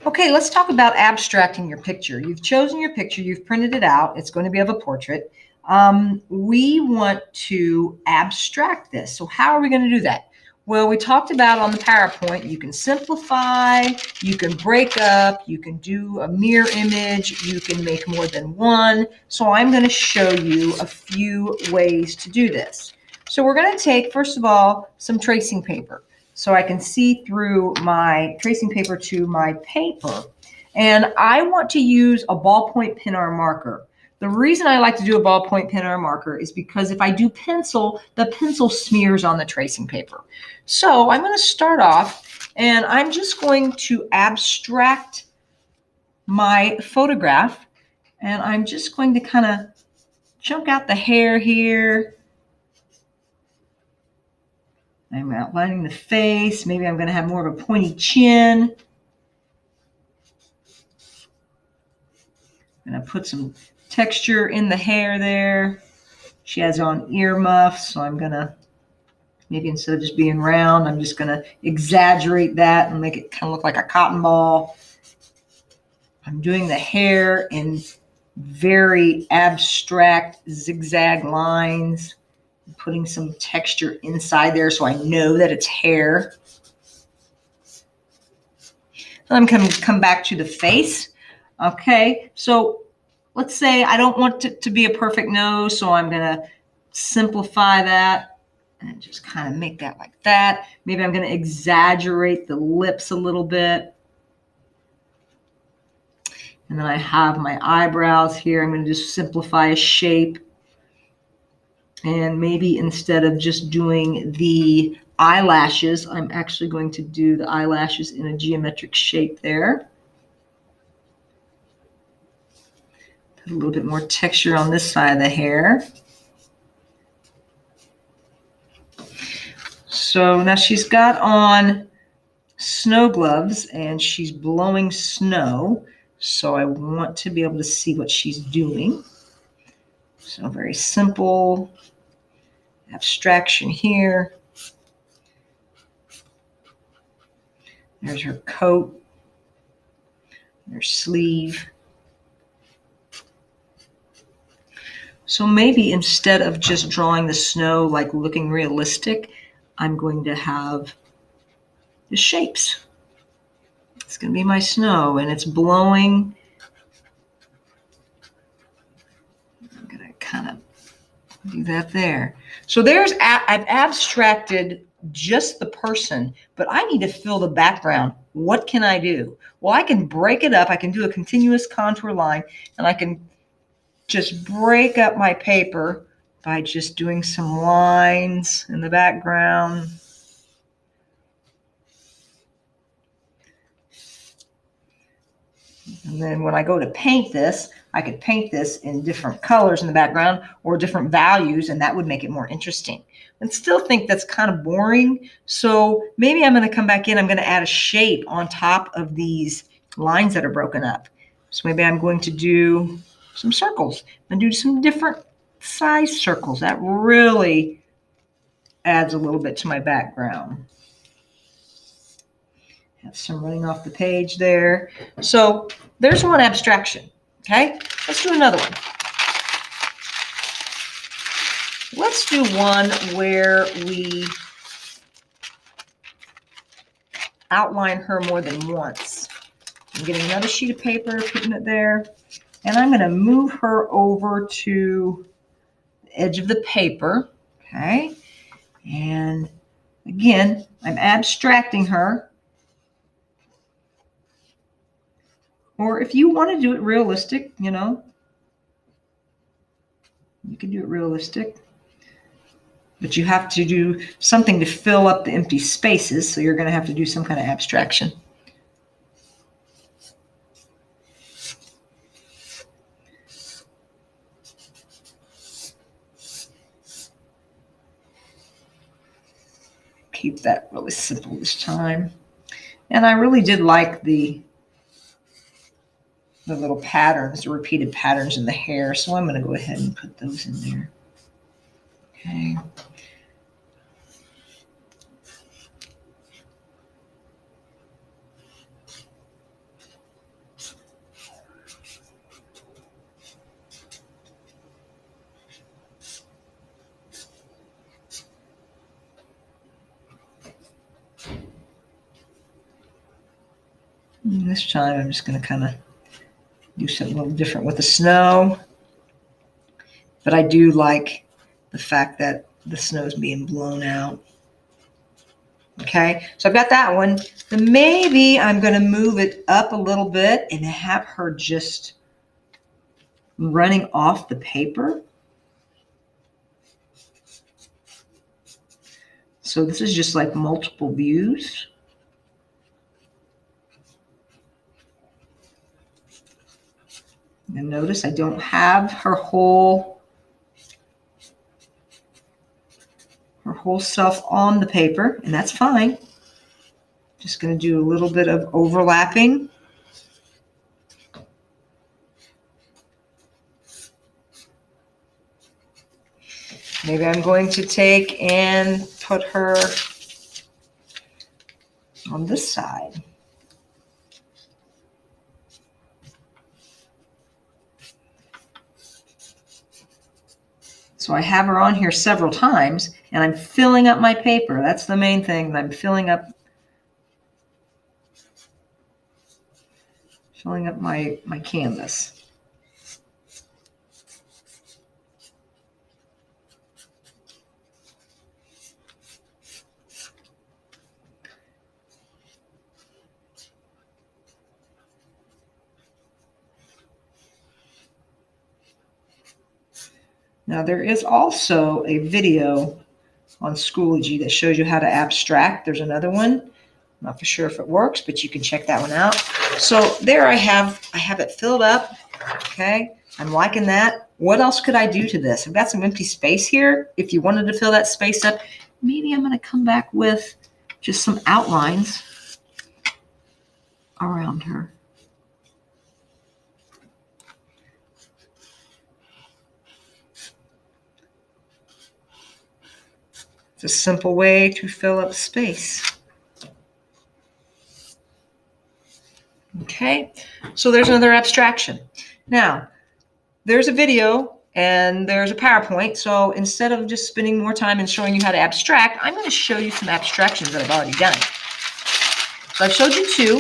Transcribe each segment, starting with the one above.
Okay, let's talk about abstracting your picture. You've chosen your picture, you've printed it out. It's going to be of a portrait. We want to abstract this. So how are we going to do that? Well, we talked about on the PowerPoint, you can simplify, you can break up, you can do a mirror image, you can make more than one. So I'm going to show you a few ways to do this. So we're going to take, first of all, some tracing paper, so I can see through my tracing paper to my paper. And I want to use a ballpoint pen or a marker. The reason I like to do a ballpoint pen or a marker is because if I do pencil, the pencil smears on the tracing paper. So I'm going to start off and I'm just going to abstract my photograph, and I'm just going to kind of chunk out the hair here. I'm outlining the face. Maybe I'm going to have more of a pointy chin. I'm going to put some texture in the hair there. She has on earmuffs, so I'm going to, maybe instead of just being round, I'm just going to exaggerate that and make it kind of look like a cotton ball. I'm doing the hair in very abstract zigzag lines, putting some texture inside there so I know that it's hair. I'm going to come back to the face. Okay, so let's say I don't want it to be a perfect nose, so I'm going to simplify that and just kind of make that like that. Maybe I'm going to exaggerate the lips a little bit. And then I have my eyebrows here. I'm going to just simplify a shape. And maybe instead of just doing the eyelashes, I'm actually going to do the eyelashes in a geometric shape there. Put a little bit more texture on this side of the hair. So now she's got on snow gloves and she's blowing snow. So I want to be able to see what she's doing. So very simple abstraction here. There's her coat, her sleeve. So maybe instead of just drawing the snow like looking realistic, I'm going to have the shapes. It's going to be my snow and it's blowing. I'm going to kind of do that there. So there's, I've abstracted just the person, but I need to fill the background. What can I do? Well, I can break it up. I can do a continuous contour line, and I can just break up my paper by just doing some lines in the background. And then when I go to paint this, I could paint this in different colors in the background or different values, and that would make it more interesting. And still think that's kind of boring. So maybe I'm going to come back in. I'm going to add a shape on top of these lines that are broken up. So maybe I'm going to do some circles and do some different size circles. That really adds a little bit to my background. Have some running off the page there. So there's one abstraction. Okay, let's do another one. Let's do one where we outline her more than once. I'm getting another sheet of paper, putting it there, and I'm going to move her over to the edge of the paper. Okay, and again, I'm abstracting her. Or if you want to do it realistic, you know, you can do it realistic. But you have to do something to fill up the empty spaces, so you're going to have to do some kind of abstraction. Keep that really simple this time. And I really did like the little patterns, the repeated patterns in the hair, so I'm going to go ahead and put those in there. Okay. And this time I'm just going to kind of do something a little different with the snow. But I do like the fact that the snow is being blown out. Okay, so I've got that one. Then maybe I'm going to move it up a little bit and have her just running off the paper. So this is just like multiple views. And notice I don't have her whole self on the paper, and that's fine. Just going to do a little bit of overlapping. Maybe I'm going to take and put her on this side. So I have her on here several times, and I'm filling up my paper. That's the main thing. I'm filling up my canvas. Now there is also a video on Schoology that shows you how to abstract. There's another one. I'm not for sure if it works, but you can check that one out. So there I have it filled up. Okay, I'm liking that. What else could I do to this? I've got some empty space here. If you wanted to fill that space up, maybe I'm going to come back with just some outlines around her. It's a simple way to fill up space. Okay, so there's another abstraction. Now, there's a video and there's a PowerPoint. So instead of just spending more time and showing you how to abstract, I'm going to show you some abstractions that I've already done. So I've showed you two.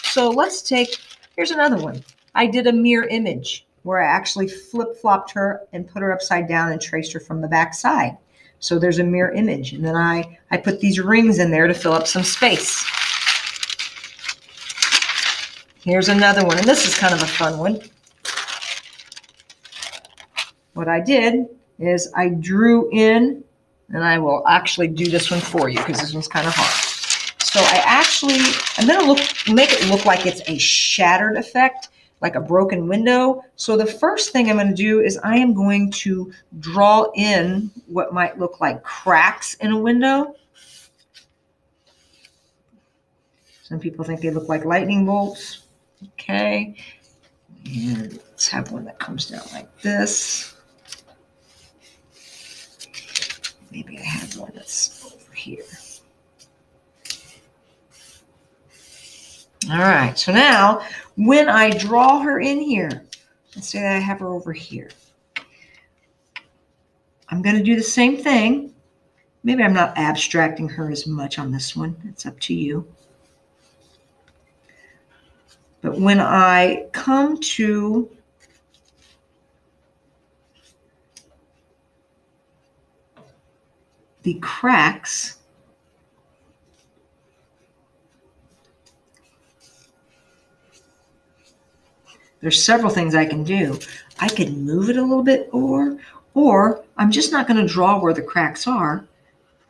So let's take, here's another one. I did a mirror image where I actually flip-flopped her and put her upside down and traced her from the back side. So there's a mirror image. And then I put these rings in there to fill up some space. Here's another one, and this is kind of a fun one. What I did is I drew in, and I will actually do this one for you because this one's kind of hard. So I'm going to make it look like it's a shattered effect, like a broken window. So the first thing I'm going to do is I am going to draw in what might look like cracks in a window. Some people think they look like lightning bolts. Okay, and let's have one that comes down like this. Maybe I have one that's over here. All right, so now when I draw her in here, let's say that I have her over here. I'm going to do the same thing. Maybe I'm not abstracting her as much on this one. It's up to you. But when I come to the cracks, there's several things I can do. I can move it a little bit, or I'm just not going to draw where the cracks are,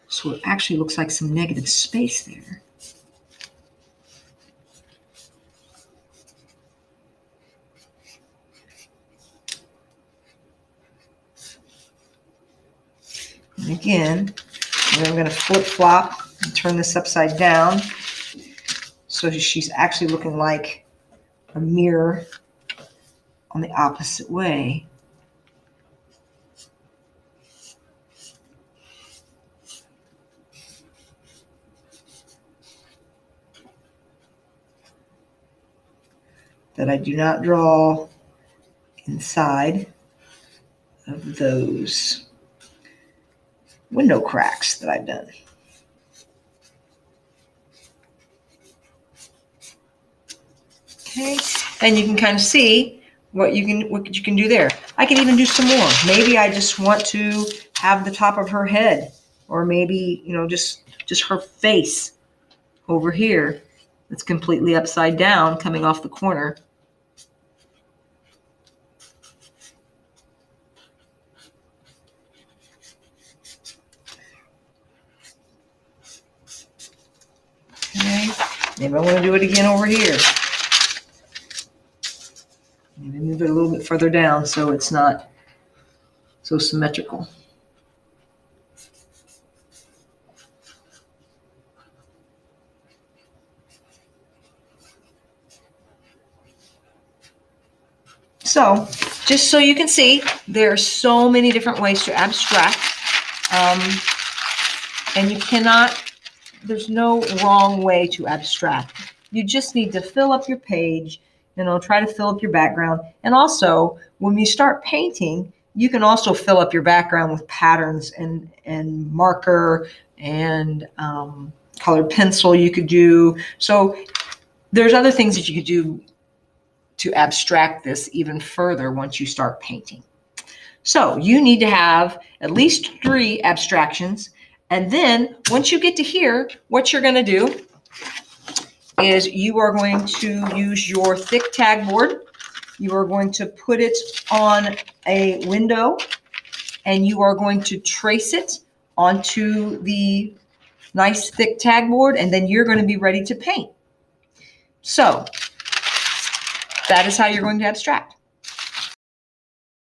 so it actually looks like some negative space there. And again, I'm going to flip-flop and turn this upside down so she's actually looking like a mirror on the opposite way. That I do not draw inside of those window cracks that I've done. Okay, and you can kind of see what you can do there. I can even do some more. Maybe I just want to have the top of her head, or maybe, you know, just her face over here. It's completely upside down coming off the corner. Okay, maybe I want to do it again over here. Maybe move it a little bit further down so it's not so symmetrical. So, just so you can see, there are so many different ways to abstract, and you cannot, there's no wrong way to abstract. You just need to fill up your page, you know, try to fill up your background. And also, when you start painting, you can also fill up your background with patterns and marker and colored pencil you could do. So there's other things that you could do to abstract this even further once you start painting. So you need to have at least 3 abstractions. And then once you get to here, what you're going to do is you are going to use your thick tag board. You are going to put it on a window, and you are going to trace it onto the nice thick tag board, and then you're going to be ready to paint. So that is how you're going to abstract.